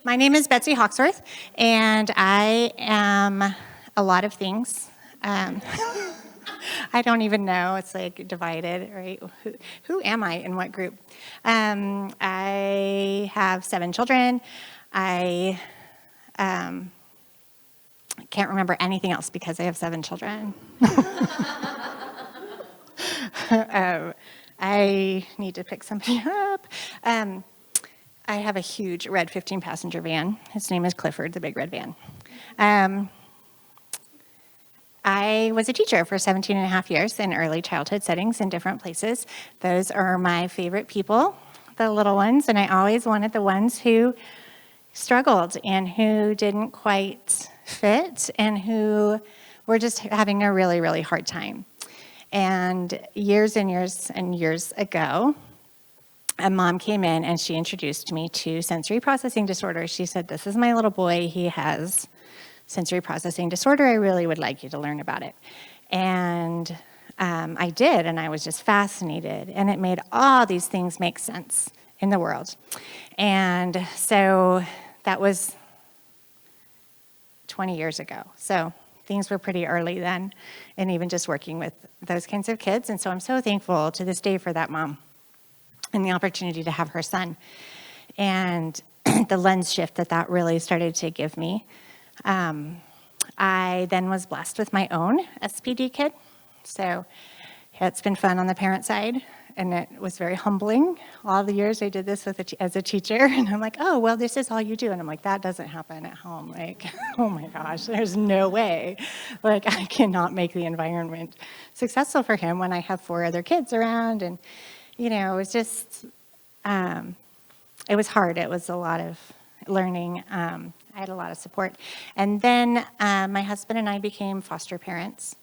My name is Betsy Hoxworth, and I am a lot of things. I don't even know. It's like divided, right? Who am I in what group? I have 7 children. I can't remember anything else because I have 7 children. I need to pick somebody up. I have a huge red 15-passenger van. His name is Clifford, the big red van. I was a teacher for 17 and a half years in early childhood settings in different places. Those are my favorite people, the little ones, and I always wanted the ones who struggled and who didn't quite fit and who were just having a really, really hard time. And years and years and years ago, a mom came in and she introduced me to sensory processing disorder. She said, "This is my little boy. He has sensory processing disorder. I really would like you to learn about it." And I did, and I was just fascinated. And it made all these things make sense in the world. And so that was 20 years ago. So things were pretty early then, and even just working with those kinds of kids. And so I'm so thankful to this day for that mom and the opportunity to have her son. And the lens shift that really started to give me. I then was blessed with my own SPD kid. So it's been fun on the parent side, and it was very humbling. All the years I did this as a teacher, and I'm like, oh, well, this is all you do. And I'm like, that doesn't happen at home. Like, oh my gosh, there's no way. Like, I cannot make the environment successful for him when I have 4 other kids around. And, you know, it was just, it was hard. It was a lot of learning. I had a lot of support. And then my husband and I became foster parents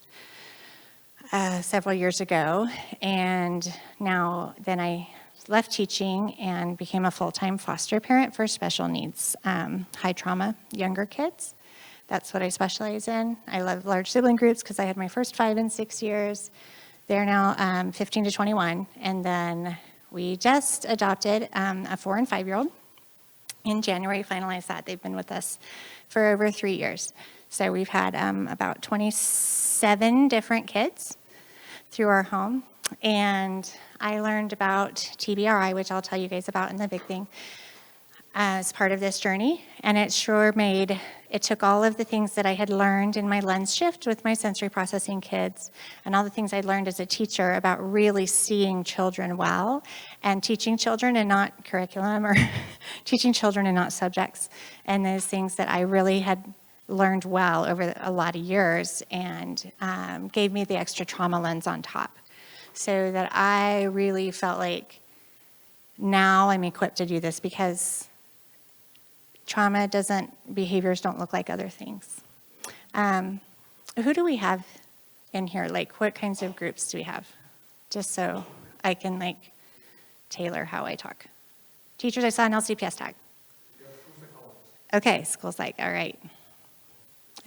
several years ago. And then I left teaching and became a full-time foster parent for special needs, high trauma, younger kids. That's what I specialize in. I love large sibling groups because I had my first 5 and 6 years. They're now 15 to 21. And then we just adopted a 4 and 5-year-old. In January, finalized that. They've been with us for over 3 years. So we've had about 27 different kids through our home. And I learned about TBRI, which I'll tell you guys about in the big thing, as part of this journey. And it took all of the things that I had learned in my lens shift with my sensory processing kids and all the things I learned as a teacher about really seeing children well and teaching children and not curriculum, or teaching children and not subjects, and those things that I really had learned well over a lot of years, and gave me the extra trauma lens on top, so that I really felt like now I'm equipped to do this, because behaviors don't look like other things. Who do we have in here? Like, what kinds of groups do we have? Just so I can, like, tailor how I talk. Teachers, I saw an LCPS tag. Yeah, school psychologist. Okay, school psych, all right.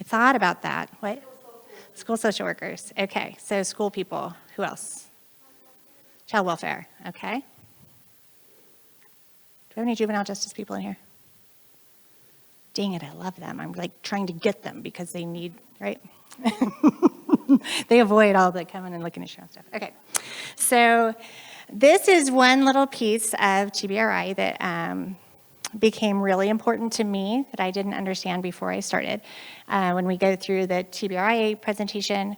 I thought about that. What? School social workers. Okay, so school people. Who else? Child welfare, okay. Do we have any juvenile justice people in here? Dang it, I love them. I'm like trying to get them because they need, right? They avoid all the coming and looking at your own stuff. Okay, so this is one little piece of TBRI that became really important to me that I didn't understand before I started. When we go through the TBRI presentation,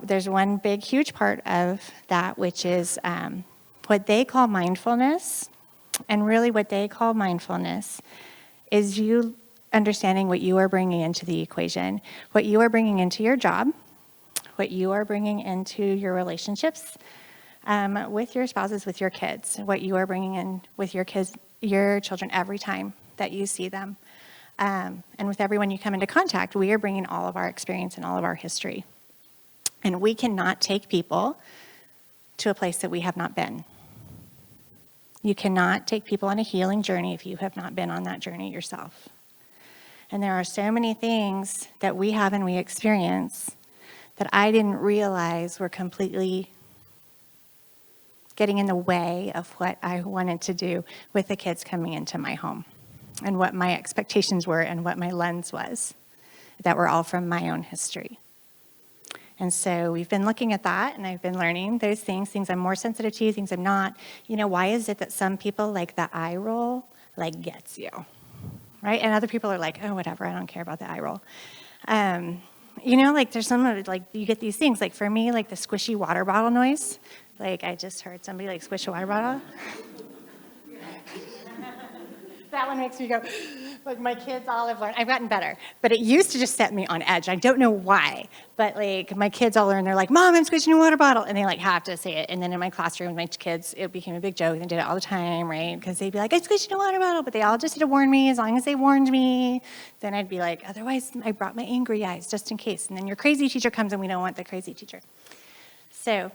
there's one big, huge part of that, which is what they call mindfulness. And really what they call mindfulness is you understanding what you are bringing into the equation, what you are bringing into your job, what you are bringing into your relationships with your spouses, with your kids, what you are bringing in with your kids, your children every time that you see them. And with everyone you come into contact, we are bringing all of our experience and all of our history. And we cannot take people to a place that we have not been. You cannot take people on a healing journey if you have not been on that journey yourself. And there are so many things that we have and we experience that I didn't realize were completely getting in the way of what I wanted to do with the kids coming into my home. and what my expectations were and what my lens was, that were all from my own history. And so we've been looking at that, and I've been learning those things I'm more sensitive to, things I'm not. Why is it that some people, like the eye roll, like gets you, right? And other people are like, oh, whatever, I don't care about the eye roll. Like there's some, like you get these things, like for me, like the squishy water bottle noise, like I just heard somebody like squish a water bottle. That one makes me go, like my kids all have learned. I've gotten better, but it used to just set me on edge. I don't know why, but like my kids all learn. They're like, Mom, I'm squishing a water bottle. And they like have to say it. And then in my classroom, my kids, it became a big joke. They did it all the time, right? Because they'd be like, I'm squishing a water bottle. But they all just had to warn me. As long as they warned me, then I'd be like, otherwise I brought my angry eyes just in case. And then your crazy teacher comes and we don't want the crazy teacher. So,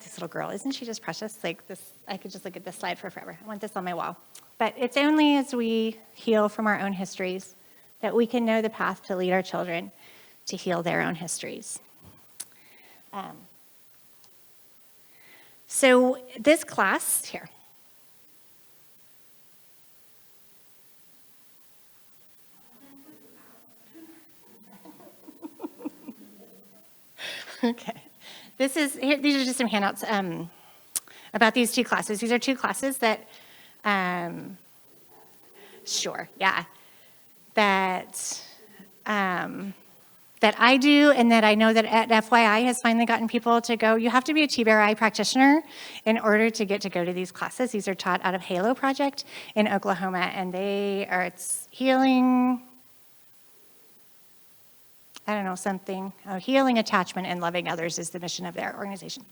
this little girl, isn't she just precious? Like this, I could just look at this slide for forever. I want this on my wall. But it's only as we heal from our own histories that we can know the path to lead our children to heal their own histories. So this class here. Okay. These are just some handouts about these two classes. These are two classes that, that I do, and that I know that at FYI has finally gotten people to go. You have to be a TBRI practitioner in order to get to go to these classes. These are taught out of Halo Project in Oklahoma, and it's healing. I don't know, something. Healing attachment and loving others is the mission of their organization.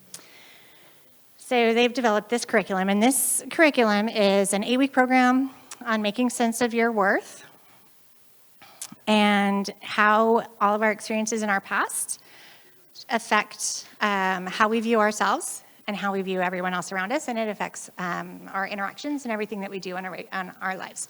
So they've developed this curriculum, and this curriculum is an 8-week program on making sense of your worth and how all of our experiences in our past affect how we view ourselves and how we view everyone else around us, and it affects our interactions and everything that we do on our lives.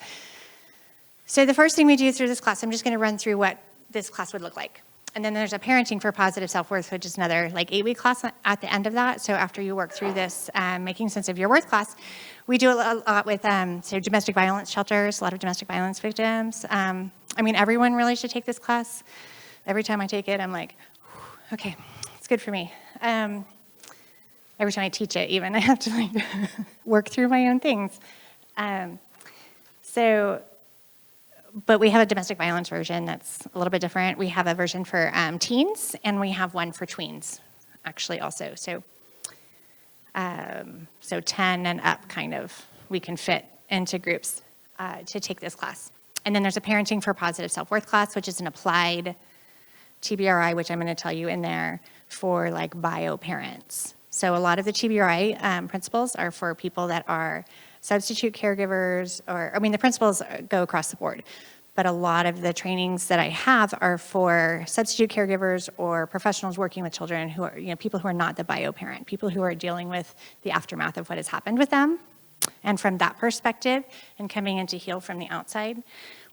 So the first thing we do through this class, I'm just going to run through what this class would look like. And then there's a parenting for positive self-worth, which is another like 8-week class at the end of that. So after you work through this making sense of your worth class, we do a lot with domestic violence shelters, a lot of domestic violence victims. Everyone really should take this class. Every time I take it, I'm like, okay, it's good for me. Every time I teach it, even, I have to like work through my own things. But we have a domestic violence version that's a little bit different. We have a version for teens, and we have one for tweens, actually, also. So 10 and up, kind of, we can fit into groups to take this class. And then there's a parenting for positive self-worth class, which is an applied TBRI, which I'm going to tell you in there, for like bio parents. So a lot of the TBRI principles are for people that are substitute caregivers, the principles go across the board, but a lot of the trainings that I have are for substitute caregivers or professionals working with children who are, people who are not the bio parent, people who are dealing with the aftermath of what has happened with them, and from that perspective, and coming in to heal from the outside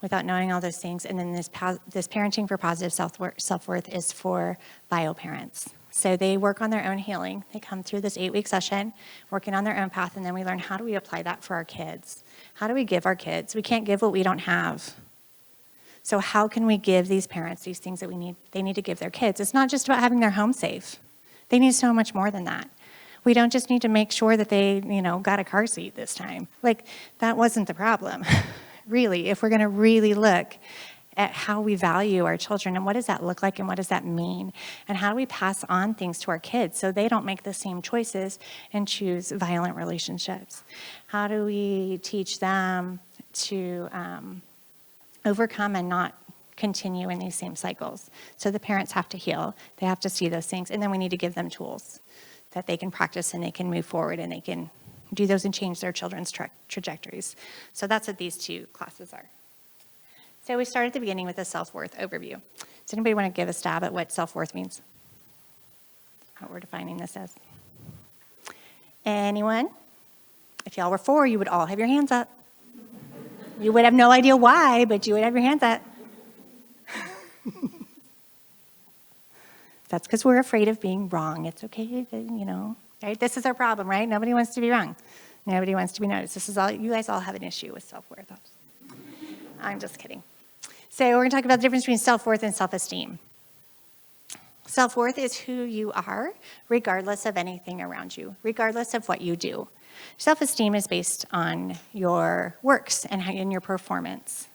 without knowing all those things. And then this parenting for positive self-worth is for bio parents. So they work on their own healing. They come through this 8-week session, working on their own path, and then we learn, how do we apply that for our kids? How do we give our kids? We can't give what we don't have. So how can we give these parents these things that they need to give their kids? It's not just about having their home safe. They need so much more than that. We don't just need to make sure that they, got a car seat this time. Like, that wasn't the problem, really, if we're gonna really look at how we value our children and what does that look like and what does that mean, and how do we pass on things to our kids so they don't make the same choices and choose violent relationships. How do we teach them to overcome and not continue in these same cycles? So the parents have to heal, they have to see those things, and then we need to give them tools that they can practice and they can move forward and they can do those and change their children's trajectories. So that's what these two classes are. So we start at the beginning with a self-worth overview. Does anybody want to give a stab at what self-worth means? What we're defining this as? Anyone? If y'all were 4, you would all have your hands up. You would have no idea why, but you would have your hands up. That's because we're afraid of being wrong. It's okay, right? This is our problem, right? Nobody wants to be wrong. Nobody wants to be noticed. This is all, you guys all have an issue with self-worth. I'm just kidding. So we're going to talk about the difference between self-worth and self-esteem. Self-worth is who you are, regardless of anything around you, regardless of what you do. Self-esteem is based on your works and your performance,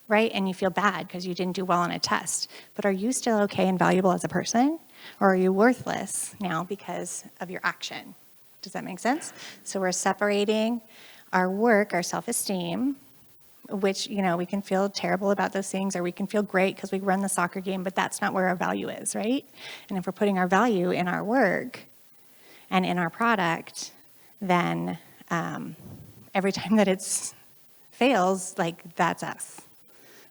right? And you feel bad because you didn't do well on a test. But are you still okay and valuable as a person? Or are you worthless now because of your action? Does that make sense? So we're separating our work, our self-esteem, which, we can feel terrible about those things, or we can feel great because we run the soccer game, but that's not where our value is, right? And if we're putting our value in our work and in our product, then every time that it fails, that's us,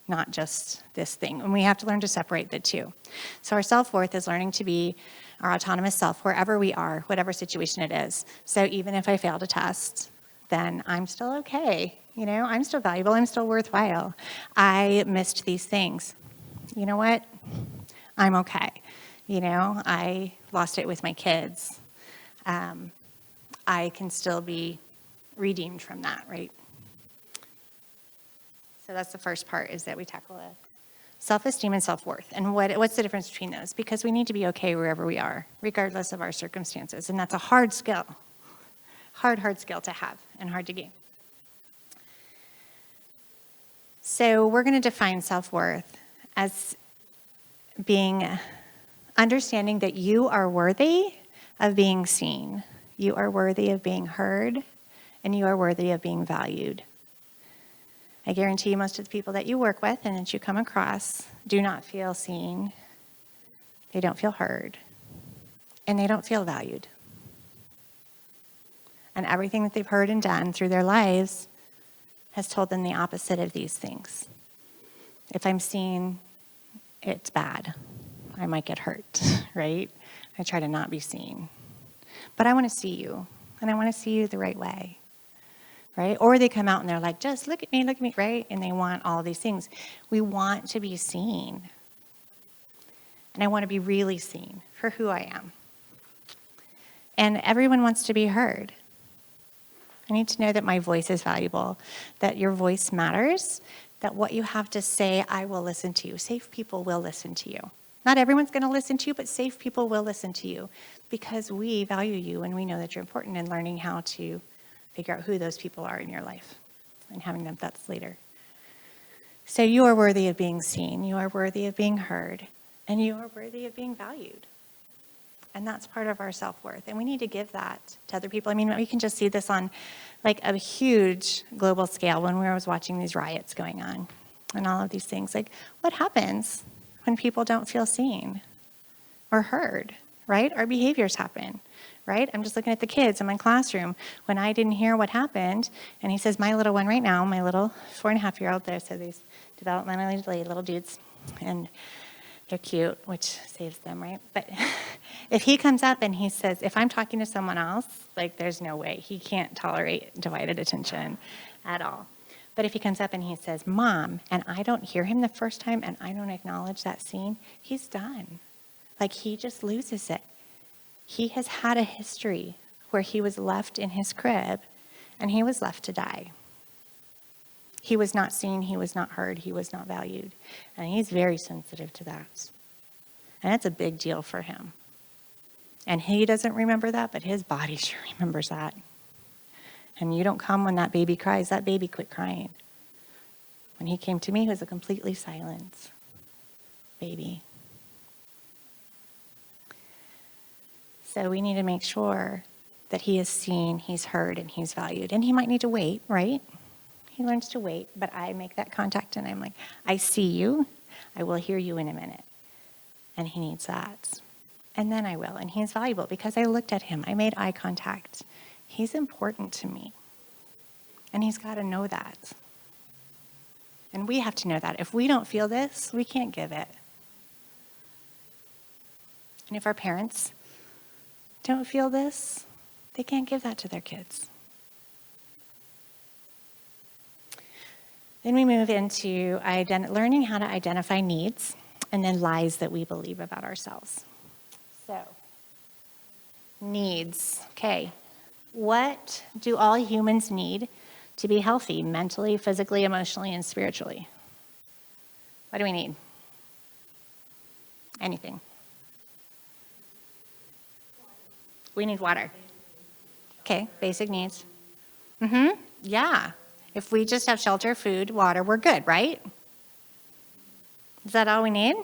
not just this thing. And we have to learn to separate the two. So our self-worth is learning to be our autonomous self wherever we are, whatever situation it is. So even if I failed a test, then I'm still okay. I'm still valuable. I'm still worthwhile. I missed these things. You know what? I'm okay. I lost it with my kids. I can still be redeemed from that, right? So that's the first part, is that we tackle self-esteem and self-worth. And what's the difference between those? Because we need to be okay wherever we are, regardless of our circumstances. And that's a hard skill. Hard skill to have and hard to gain. So we're going to define self-worth as understanding that you are worthy of being seen, you are worthy of being heard, and you are worthy of being valued. I guarantee you most of the people that you work with and that you come across do not feel seen, they don't feel heard, and they don't feel valued. And everything that they've heard and done through their lives has told them the opposite of these things. If I'm seen, it's bad. I might get hurt, right? I try to not be seen. But I want to see you, and I want to see you the right way, right? Or they come out and they're like, just look at me, right? And they want all these things. We want to be seen. And I want to be really seen for who I am. And everyone wants to be heard. I need to know that my voice is valuable, that your voice matters, that what you have to say, I will listen to you. Safe people will listen to you. Not everyone's going to listen to you, but safe people will listen to you because we value you and we know that you're important, and learning how to figure out who those people are in your life and having them, that's later. So you are worthy of being seen, you are worthy of being heard, and you are worthy of being valued. And that's part of our self-worth. And we need to give that to other people. I mean, we can just see this on a huge global scale when we was watching these riots going on and all of these things. What happens when people don't feel seen or heard, right? Our behaviors happen, right? I'm just looking at the kids in my classroom. When I didn't hear what happened, and he says, my little one right now, my little 4.5-year-old there, so these developmentally delayed little dudes, and they're cute, which saves them, right? But if he comes up and he says, if I'm talking to someone else, there's no way. He can't tolerate divided attention at all. But if he comes up and he says, Mom, and I don't hear him the first time and I don't acknowledge that scene, he's done. He just loses it. He has had a history where he was left in his crib and he was left to die. He was not seen, he was not heard, he was not valued. And he's very sensitive to that. And that's a big deal for him. And he doesn't remember that, but his body sure remembers that. And you don't come when that baby cries. That baby quit crying. When he came to me, he was a completely silent baby. So we need to make sure that he is seen, he's heard, and he's valued. And he might need to wait, right? He learns to wait, but I make that contact and I'm like, I see you. I will hear you in a minute. And he needs that. And then I will. And he's valuable because I looked at him. I made eye contact. He's important to me. And he's got to know that. And we have to know that. If we don't feel this, we can't give it. And if our parents don't feel this, they can't give that to their kids. Then we move into learning how to identify needs and then lies that we believe about ourselves. So, needs. Okay. What do all humans need to be healthy mentally, physically, emotionally, and spiritually? What do we need? Anything. We need water. Okay, basic needs. Yeah. If we just have shelter, food, water, we're good, right? Is that all we need?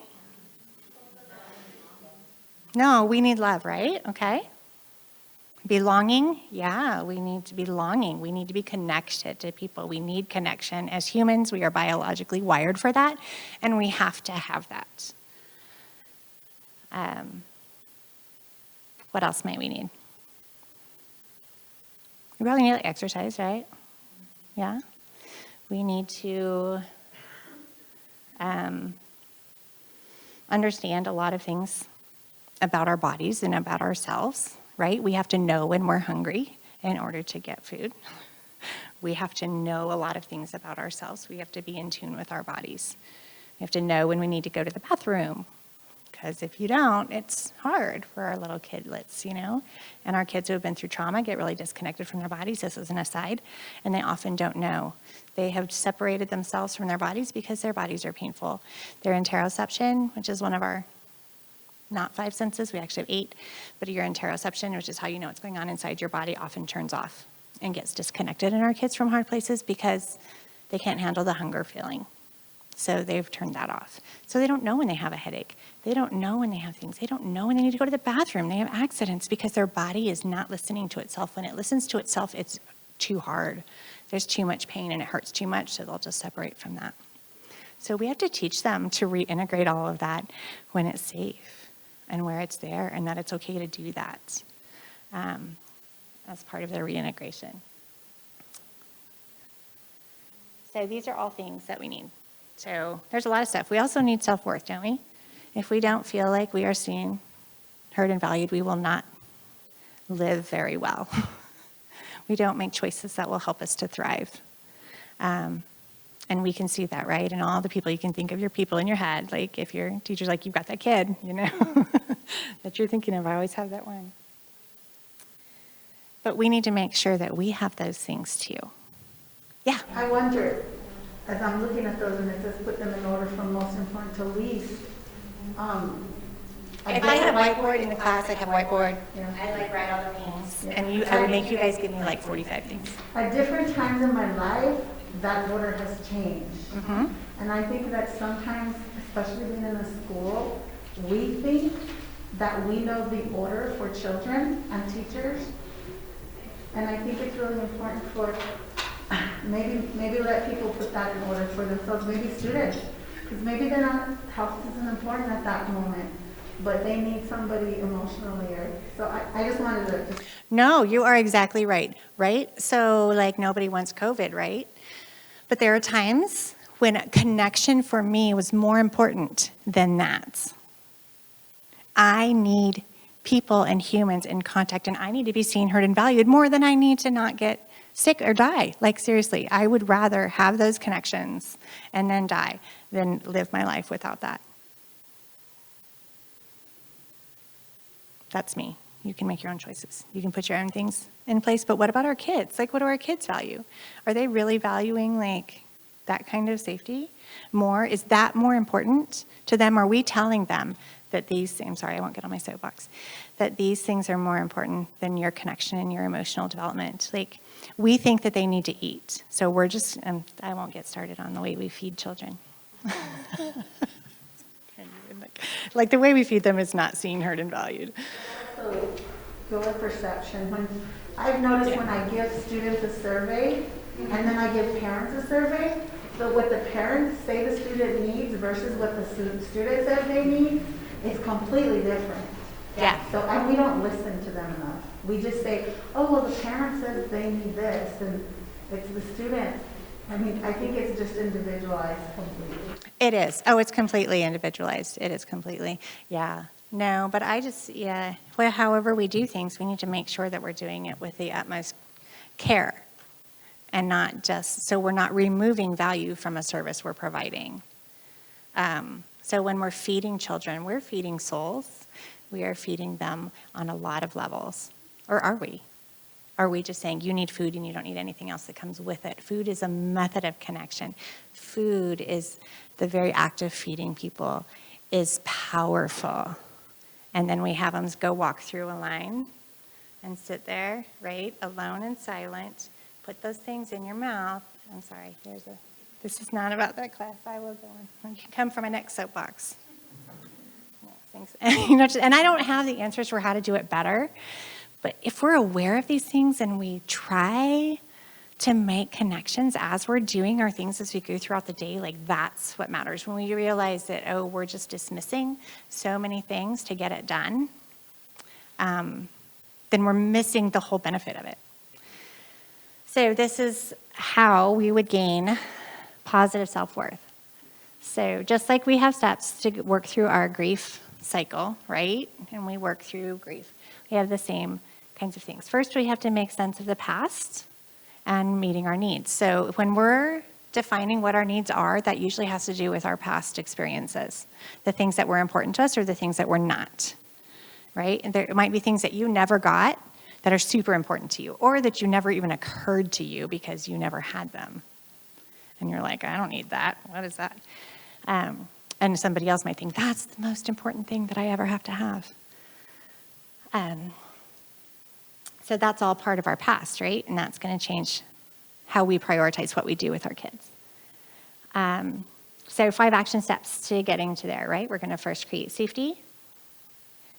No, we need love, right? Okay. Belonging? Yeah, we need to be belonging. We need to be connected to people. We need connection. As humans, we are biologically wired for that, and we have to have that. What else might we need? We probably need exercise, right? Yeah. We need to understand a lot of things about our bodies and about ourselves, right? We have to know when we're hungry in order to get food. We have to know a lot of things about ourselves. We have to be in tune with our bodies. We have to know when we need to go to the bathroom, because if you don't, it's hard for our little kidlets, And our kids who have been through trauma get really disconnected from their bodies. This is an aside. And they often don't know. They have separated themselves from their bodies because their bodies are painful. Their interoception, which is one of our not 5 senses, we actually have 8, but your interoception, which is how you know what's going on inside your body, often turns off and gets disconnected in our kids from hard places because they can't handle the hunger feeling. So they've turned that off. So they don't know when they have a headache. They don't know when they have things. They don't know when they need to go to the bathroom. They have accidents because their body is not listening to itself. When it listens to itself, it's too hard. There's too much pain and it hurts too much, so they'll just separate from that. So we have to teach them to reintegrate all of that when it's safe and where it's there, and that it's okay to do that as part of their reintegration. So these are all things that we need. So there's a lot of stuff. We also need self-worth, don't we? If we don't feel like we are seen, heard, and valued, we will not live very well. We don't make choices that will help us to thrive. And we can see that, right? And all the people, you can think of your people in your head. Like if your teacher's like, you've got that kid, that you're thinking of. I always have that one. But we need to make sure that we have those things too. Yeah. I wonder, as I'm looking at those and it says put them in order from most important to least. If I had a whiteboard in the class, I'd have a whiteboard. Yeah. I'd write all the things. And I would make you guys give me 45 things. At different times in my life, that order has changed. And I think that sometimes, especially being in a school, we think that we know the order for children and teachers. And I think it's really important for maybe let people put that in order for themselves, maybe students, because maybe they're not, health isn't important at that moment, but they need somebody emotionally. So I just wanted to. No, you are exactly right, right? So nobody wants COVID, right? But there are times when connection for me was more important than that. I need people and humans in contact, and I need to be seen, heard, and valued more than I need to not get sick or die. Seriously, I would rather have those connections and then die than live my life without that. That's me. You can make your own choices. You can put your own things in place, but what about our kids? What do our kids value? Are they really valuing that kind of safety more? Is that more important to them? Are we telling them that these, I'm sorry, I won't get on my soapbox, that these things are more important than your connection and your emotional development? We think that they need to eat. So we're just, I won't get started on the way we feed children. The way we feed them is not seen, heard, and valued. So, your perception. When I've noticed when I give students a survey, and then I give parents a survey, so what the parents say the student needs versus what the student says they need is completely different. Yeah. So we don't listen to them enough. We just say, oh, well, the parent says they need this, and it's the student. I think it's just individualized completely. It is. Oh, it's completely individualized. It is completely. Yeah. No, but well, however we do things, we need to make sure that we're doing it with the utmost care and not just, so we're not removing value from a service we're providing. So when we're feeding children, we're feeding souls. We are feeding them on a lot of levels. Or are we? are we just saying, you need food and you don't need anything else that comes with it? Food is a method of connection. Food is the very act of feeding people is powerful. And then we have them go walk through a line and sit there, right, alone and silent. Put those things in your mouth. I'm sorry, this is not about that class. I will go on. You can come for my next soapbox. Thanks. And I don't have the answers for how to do it better, but if we're aware of these things and we try to make connections as we're doing our things as we go throughout the day, like that's what matters. When we realize that, oh, we're just dismissing so many things to get it done, then we're missing the whole benefit of it. So this is how we would gain positive self-worth. So just like we have steps to work through our grief cycle, right? And we work through grief. We have the same kinds of things. First, we have to make sense of the past and meeting our needs. So when we're defining what our needs are, that usually has to do with our past experiences, the things that were important to us or the things that were not, right? And there might be things that you never got that are super important to you, or that you never even occurred to you because you never had them. And you're like, I don't need that. What is that? And somebody else might think, that's the most important thing that I ever have to have. So that's all part of our past, right? And that's going to change how we prioritize what we do with our kids. So 5 action steps to getting to there, right? We're going to first create safety.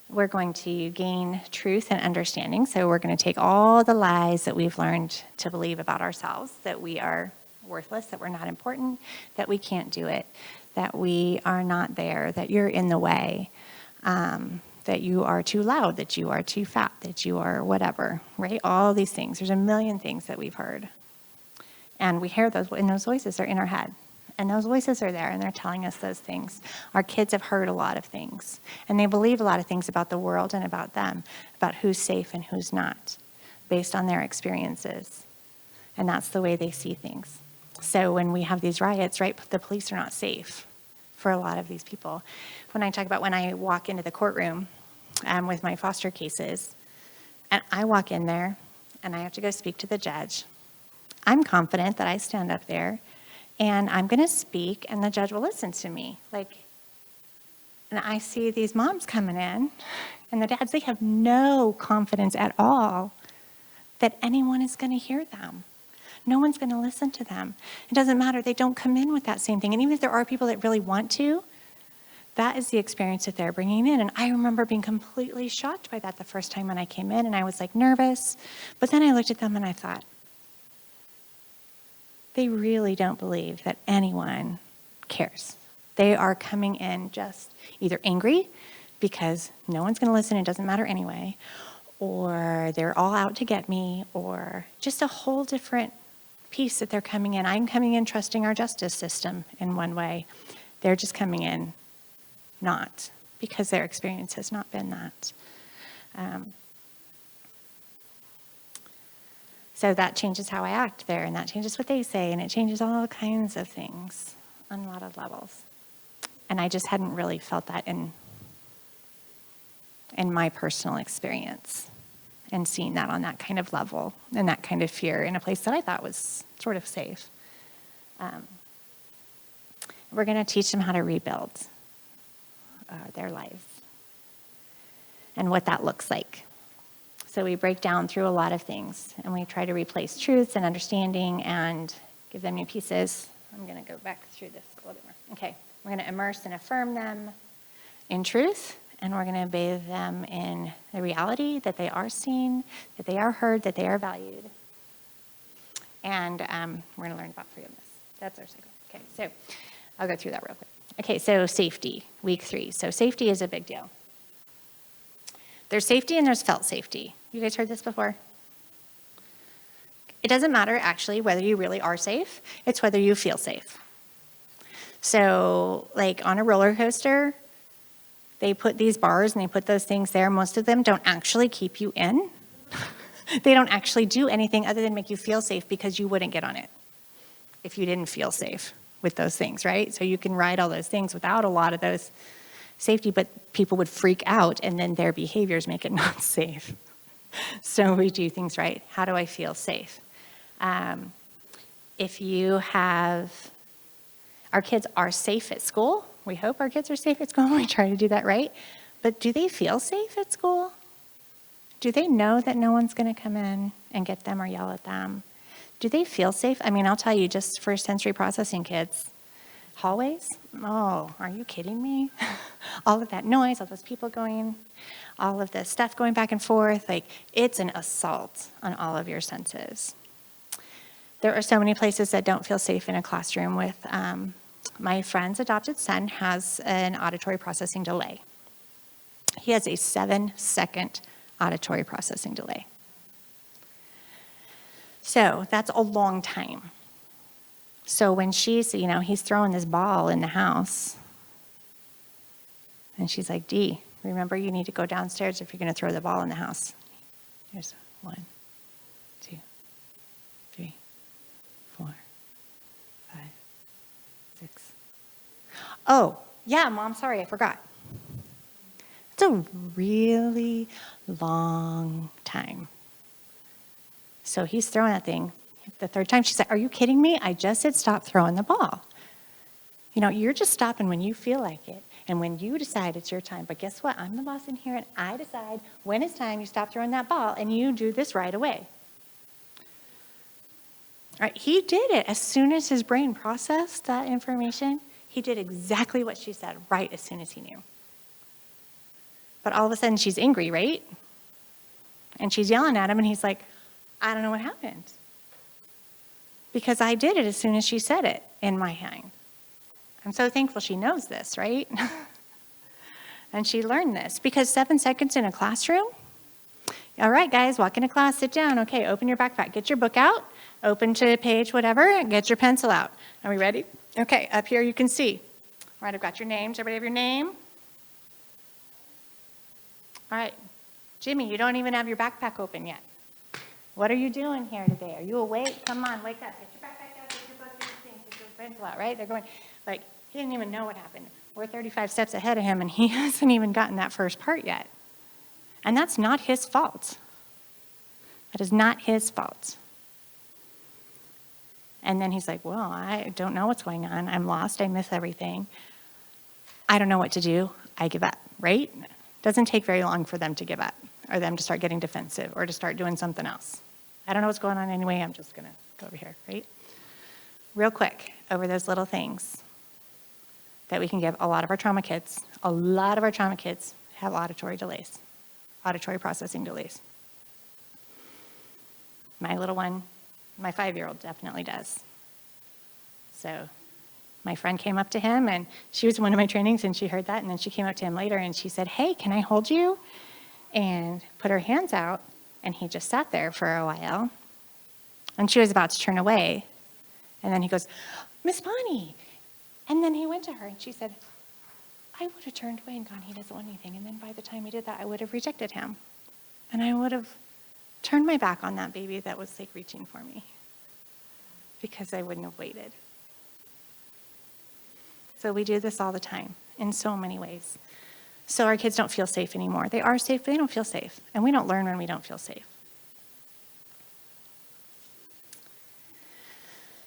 We're going to gain truth and understanding. So we're going to take all the lies that we've learned to believe about ourselves, that we are worthless, that we're not important, that we can't do it, that we are not there, that you're in the way, that you are too loud, that you are too fat, that you are whatever, right? All these things. There's a million things that we've heard. And we hear those, and those voices are in our head. And those voices are there, and they're telling us those things. Our kids have heard a lot of things, and they believe a lot of things about the world and about them, about who's safe and who's not, based on their experiences. And that's the way they see things. So when we have these riots, right, the police are not safe for a lot of these people. When I talk about when I walk into the courtroom with my foster cases, and I walk in there, and I have to go speak to the judge, I'm confident that I stand up there, and I'm going to speak, and the judge will listen to me. And I see these moms coming in, and the dads, they have no confidence at all that anyone is going to hear them. No one's going to listen to them. It doesn't matter. They don't come in with that same thing. And even if there are people that really want to, that is the experience that they're bringing in. And I remember being completely shocked by that the first time when I came in, and I was like nervous. But then I looked at them and I thought, they really don't believe that anyone cares. They are coming in just either angry because no one's going to listen, it doesn't matter anyway, or they're all out to get me, or just a whole different piece that they're coming in. I'm coming in trusting our justice system in one way. They're just coming in not, because their experience has not been that. So that changes how I act there, and that changes what they say, and it changes all kinds of things on a lot of levels. And I just hadn't really felt that in my personal experience, and seeing that on that kind of level and that kind of fear in a place that I thought was sort of safe. We're going to teach them how to rebuild their lives and what that looks like. So we break down through a lot of things, and we try to replace truths and understanding and give them new pieces. I'm going to go back through this a little bit more. Okay, we're going to immerse and affirm them in truth, and we're going to bathe them in the reality that they are seen, that they are heard, that they are valued. And we're going to learn about forgiveness. That's our cycle. Okay, so I'll go through that real quick. Okay, so safety, week 3. So safety is a big deal. There's safety and there's felt safety. You guys heard this before? It doesn't matter, actually, whether you really are safe. It's whether you feel safe. So, like on a roller coaster, they put these bars and they put those things there. Most of them don't actually keep you in. They don't actually do anything other than make you feel safe, because you wouldn't get on it if you didn't feel safe with those things, right? So you can ride all those things without a lot of those safety, but people would freak out, and then their behaviors make it not safe. So we do things right. How do I feel safe? If you have, our kids are safe at school. We hope our kids are safe at school. We try to do that right. But do they feel safe at school? Do they know that no one's going to come in and get them or yell at them? Do they feel safe? I mean, I'll tell you, just for sensory processing kids, hallways? Oh, are you kidding me? All of that noise, all those people going, all of this stuff going back and forth, like it's an assault on all of your senses. There are so many places that don't feel safe in a classroom with, my friend's adopted son has an auditory processing delay. He has a 7-second auditory processing delay. So that's a long time. So when she's, he's throwing this ball in the house, and she's like, Dee, remember you need to go downstairs if you're going to throw the ball in the house. Here's 1, 2, 3, 4, 5, 6. Oh, yeah, Mom, sorry, I forgot. It's a really long time. So he's throwing that thing. The third time, she's like, are you kidding me? I just said stop throwing the ball. You're just stopping when you feel like it and when you decide it's your time. But guess what? I'm the boss in here, and I decide when it's time you stop throwing that ball, and you do this right away. All right, he did it. As soon as his brain processed that information, he did exactly what she said right as soon as he knew. But all of a sudden, she's angry, right? And she's yelling at him, and he's like, I don't know what happened. Because I did it as soon as she said it in my mind. I'm so thankful she knows this, right? And she learned this. Because 7 seconds in a classroom, all right, guys, walk into class, sit down. Okay, open your backpack. Get your book out. Open to page whatever. Get your pencil out. Are we ready? Okay, up here you can see. All right, I've got your names. Everybody have your name? All right. Jimmy, you don't even have your backpack open yet. What are you doing here today? Are you awake? Come on, wake up. Get your backpack out, get your book, get your things, get your pencil out, right? They're going, like, he didn't even know what happened. We're 35 steps ahead of him, and he hasn't even gotten that first part yet. And that's not his fault. That is not his fault. And then he's like, well, I don't know what's going on. I'm lost. I miss everything. I don't know what to do. I give up, right? Doesn't take very long for them to give up, or them to start getting defensive, or to start doing something else. I don't know what's going on anyway. I'm just going to go over here, right? Real quick, over those little things that we can give a lot of our trauma kids. A lot of our trauma kids have auditory delays, auditory processing delays. My little one, my 5-year-old definitely does. So my friend came up to him, and she was in one of my trainings, and she heard that, and then she came up to him later, and she said, hey, can I hold you? And put her hands out, and he just sat there for a while. And she was about to turn away, and then he goes, Miss Bonnie. And then he went to her, and she said, I would have turned away and gone, he doesn't want anything. And then by the time he did that, I would have rejected him. And I would have turned my back on that baby that was like reaching for me, because I wouldn't have waited. So we do this all the time in so many ways. So our kids don't feel safe anymore. They are safe, but they don't feel safe. And we don't learn when we don't feel safe.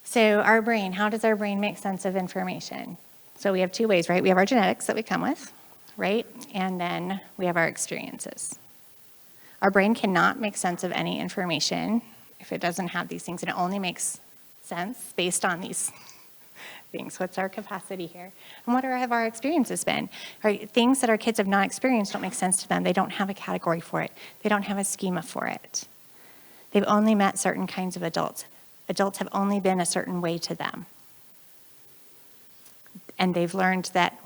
So our brain, how does our brain make sense of information? So we have 2 ways, right? We have our genetics that we come with, right? And then we have our experiences. Our brain cannot make sense of any information if it doesn't have these things, and it only makes sense based on these things. What's our capacity here? And what have our experiences been? Right? Things that our kids have not experienced don't make sense to them. They don't have a category for it. They don't have a schema for it. They've only met certain kinds of adults. Adults have only been a certain way to them. And they've learned that,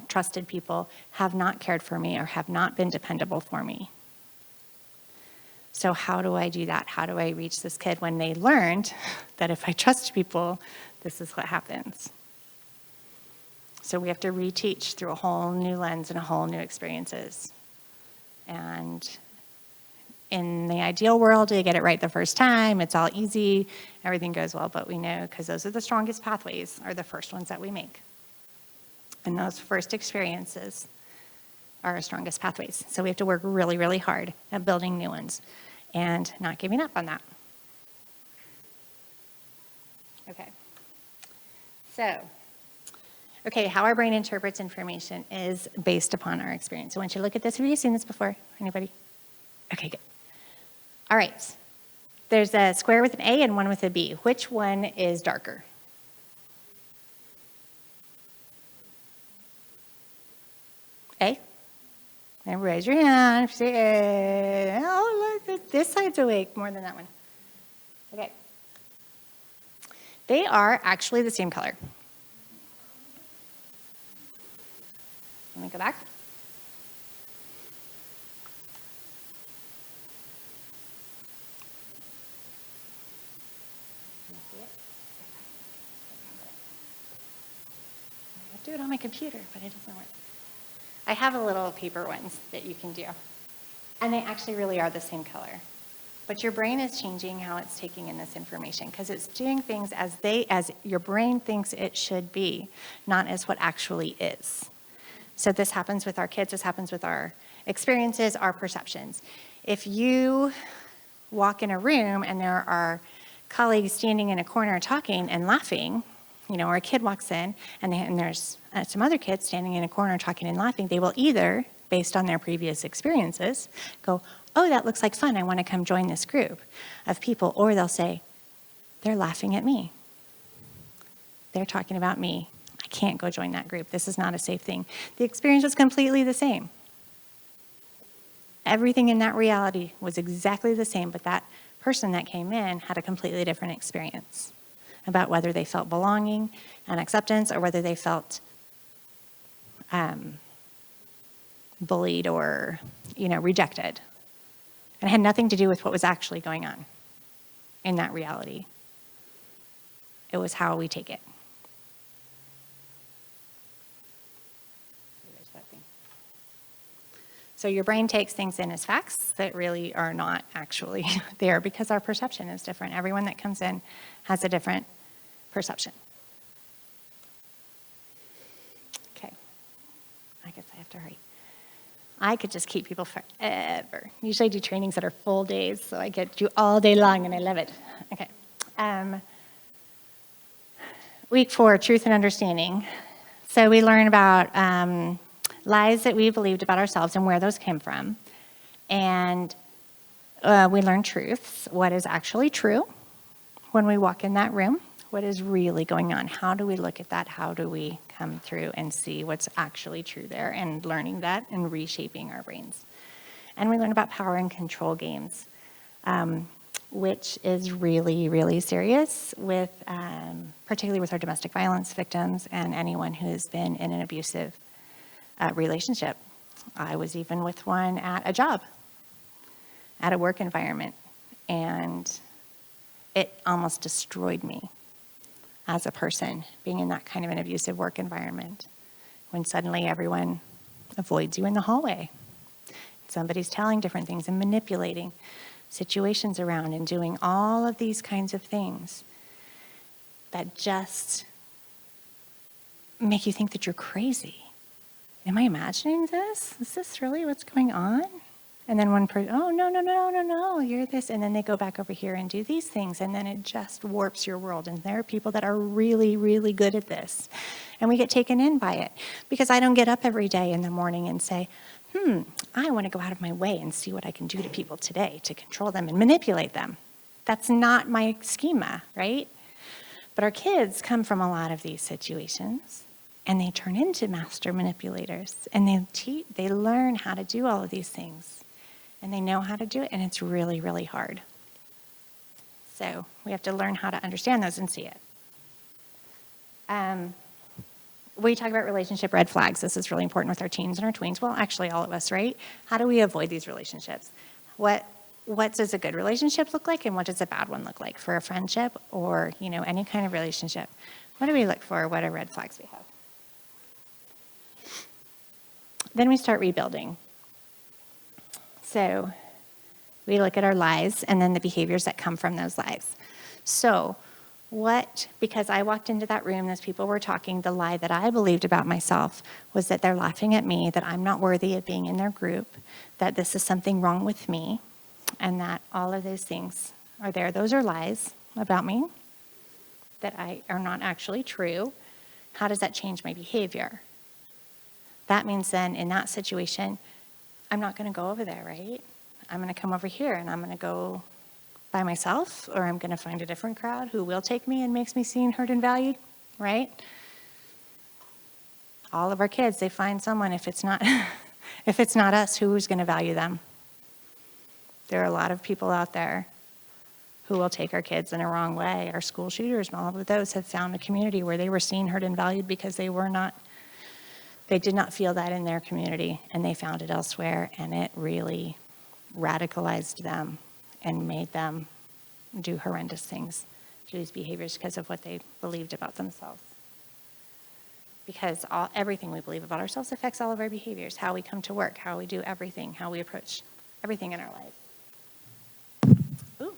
trusted people have not cared for me or have not been dependable for me. So how do I do that? How do I reach this kid when they learned that if I trust people, this is what happens? So we have to reteach through a whole new lens and a whole new experiences. And in the ideal world, we get it right the first time. It's all easy. Everything goes well. But we know, because those are the strongest pathways, are the first ones that we make. And those first experiences are our strongest pathways. So we have to work really, really hard at building new ones and not giving up on that. Okay. So, how our brain interprets information is based upon our experience. So I want you to look at this. Have you seen this before? Anybody? Okay, good. All right. There's a square with an A and one with a B. Which one is darker? A? And raise your hand if you say A. Oh, look, this side's awake more than that one. Okay. They are actually the same color. Let me go back. I do it on my computer, but it doesn't work. I have a little paper ones that you can do. And they actually really are the same color. But your brain is changing how it's taking in this information because it's doing things as your brain thinks it should be, not as what actually is. So this happens with our kids, this happens with our experiences, our perceptions. If you walk in a room and there are colleagues standing in a corner talking and laughing, or a kid walks in and there's some other kids standing in a corner talking and laughing, they will either, based on their previous experiences, go, oh, that looks like fun, I want to come join this group of people, or they'll say, they're laughing at me. They're talking about me. I can't go join that group. This is not a safe thing. The experience was completely the same. Everything in that reality was exactly the same, but that person that came in had a completely different experience about whether they felt belonging and acceptance or whether they felt bullied or, rejected. And it had nothing to do with what was actually going on in that reality. It was how we take it. So your brain takes things in as facts that really are not actually there because our perception is different. Everyone that comes in has a different perception. Okay. I guess I have to hurry. I could just keep people forever. Usually I do trainings that are full days, so I get to do all day long, and I love it. Okay. Week 4, truth and understanding. So we learn about lies that we believed about ourselves and where those came from. And we learn truths, what is actually true when we walk in that room, what is really going on. How do we look at that? How do we come through and see what's actually true there, and learning that and reshaping our brains. And we learn about power and control games, which is really, really serious with, particularly with our domestic violence victims and anyone who has been in an abusive relationship. I was even with one at a job, at a work environment, and it almost destroyed me as a person, being in that kind of an abusive work environment, when suddenly everyone avoids you in the hallway. Somebody's telling different things and manipulating situations around and doing all of these kinds of things that just make you think that you're crazy. Am I imagining this? Is this really what's going on? And then one person, oh, no, you're this. And then they go back over here and do these things. And then it just warps your world. And there are people that are really, really good at this. And we get taken in by it. Because I don't get up every day in the morning and say, I want to go out of my way and see what I can do to people today to control them and manipulate them. That's not my schema, right? But our kids come from a lot of these situations. And they turn into master manipulators. And they learn how to do all of these things. And they know how to do it, and it's really, really hard. So we have to learn how to understand those and see it. We talk about relationship red flags. This is really important with our teens and our tweens. Well, actually, all of us, right? How do we avoid these relationships? What does a good relationship look like, and what does a bad one look like for a friendship or, any kind of relationship? What do we look for? What are red flags we have? Then we start rebuilding. So we look at our lies and then the behaviors that come from those lies. So Because I walked into that room, as people were talking, the lie that I believed about myself was that they're laughing at me, that I'm not worthy of being in their group, that this is something wrong with me, and that all of those things are there. Those are lies about me that are not actually true. How does that change my behavior? That means then in that situation, I'm not going to go over there, right? I'm going to come over here and I'm going to go by myself, or I'm going to find a different crowd who will take me and makes me seen, heard, and valued, right? All of our kids, they find someone. If it's not, if it's not us, who's going to value them? There are a lot of people out there who will take our kids in a wrong way. Our school shooters and all of those have found a community where they were seen, heard, and valued because they did not feel that in their community, and they found it elsewhere, and it really radicalized them and made them do horrendous things, do these behaviors because of what they believed about themselves. Because everything we believe about ourselves affects all of our behaviors, how we come to work, how we do everything, how we approach everything in our lives. Ooh.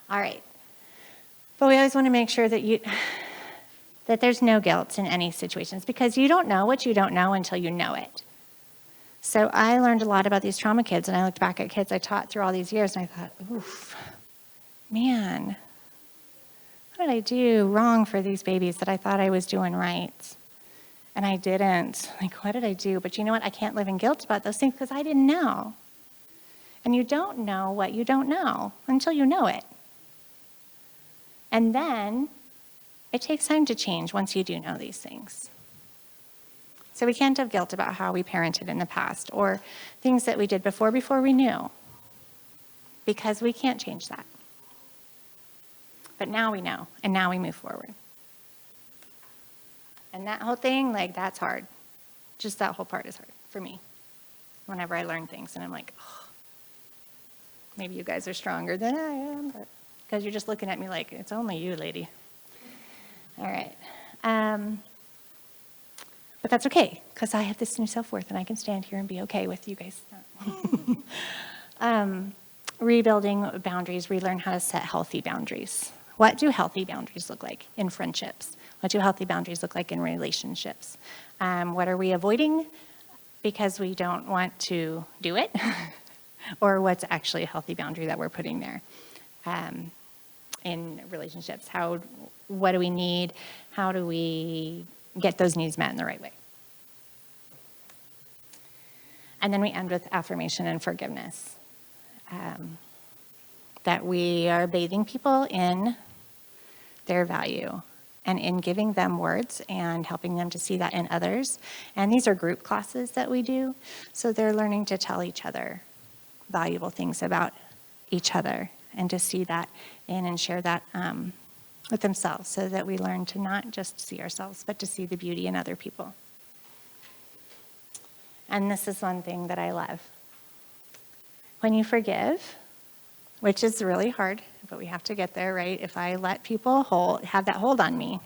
All right. But we always want to make sure that there's no guilt in any situations, because you don't know what you don't know until you know it. So I learned a lot about these trauma kids, and I looked back at kids I taught through all these years, and I thought, oof, man, what did I do wrong for these babies that I thought I was doing right? And I didn't. Like, what did I do? But you know what? I can't live in guilt about those things because I didn't know. And you don't know what you don't know until you know it. And then it takes time to change once you do know these things. So we can't have guilt about how we parented in the past or things that we did before we knew, because we can't change that. But now we know, and now we move forward. And that whole thing, that's hard. Just that whole part is hard for me whenever I learn things, and I'm like, oh, maybe you guys are stronger than I am, because you're just looking at me like, it's only you, lady. All right. But that's okay, because I have this new self-worth, and I can stand here and be okay with you guys. Rebuilding boundaries, relearn how to set healthy boundaries. What do healthy boundaries look like in friendships? What do healthy boundaries look like in relationships? What are we avoiding because we don't want to do it? Or what's actually a healthy boundary that we're putting there in relationships? What do we need? How do we get those needs met in the right way? And then we end with affirmation and forgiveness. That we are bathing people in their value and in giving them words and helping them to see that in others. And these are group classes that we do, so they're learning to tell each other valuable things about each other and to see that in and share that with themselves, so that we learn to not just see ourselves, but to see the beauty in other people. And this is one thing that I love. When you forgive, which is really hard, but we have to get there, right? If I let people have that hold on me,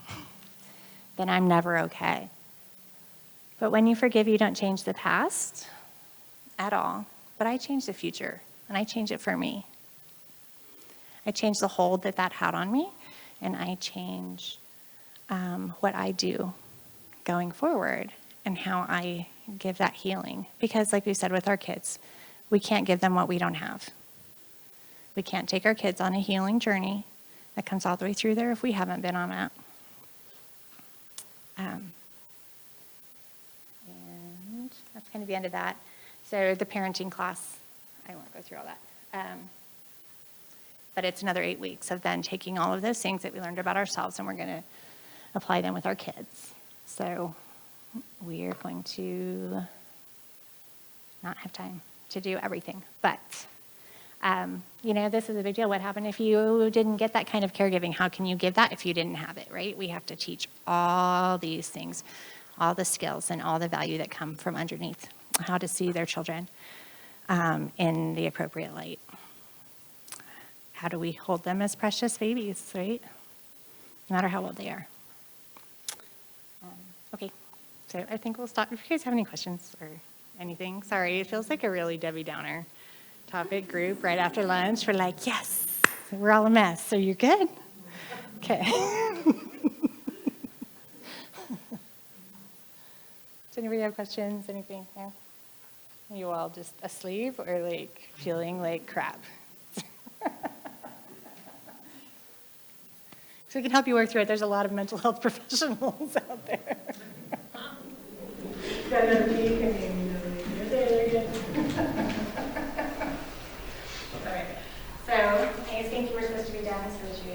then I'm never okay. But when you forgive, you don't change the past at all, but I change the future, and I change it for me. I change the hold that had on me, and I change what I do going forward and how I give that healing. Because like we said with our kids, we can't give them what we don't have. We can't take our kids on a healing journey that comes all the way through there if we haven't been on that. And that's kind of the end of that. So the parenting class, I won't go through all that. But it's another 8 weeks of then taking all of those things that we learned about ourselves, and we're going to apply them with our kids. So we are going to not have time to do everything. But, this is a big deal. What happened if you didn't get that kind of caregiving? How can you give that if you didn't have it, right? We have to teach all these things, all the skills and all the value that come from underneath, how to see their children in the appropriate light. How do we hold them as precious babies, right? No matter how old they are. Okay, so I think we'll stop. If you guys have any questions or anything, sorry, it feels like a really Debbie Downer topic group right after lunch. We're like, yes, we're all a mess, so you're good. Okay. Does anybody have questions, anything? No? Are you all just asleep or like feeling like crap? So we can help you work through it. There's a lot of mental health professionals out there. Got another peek, and you're there again. All right. So I think you were supposed to be down, so should we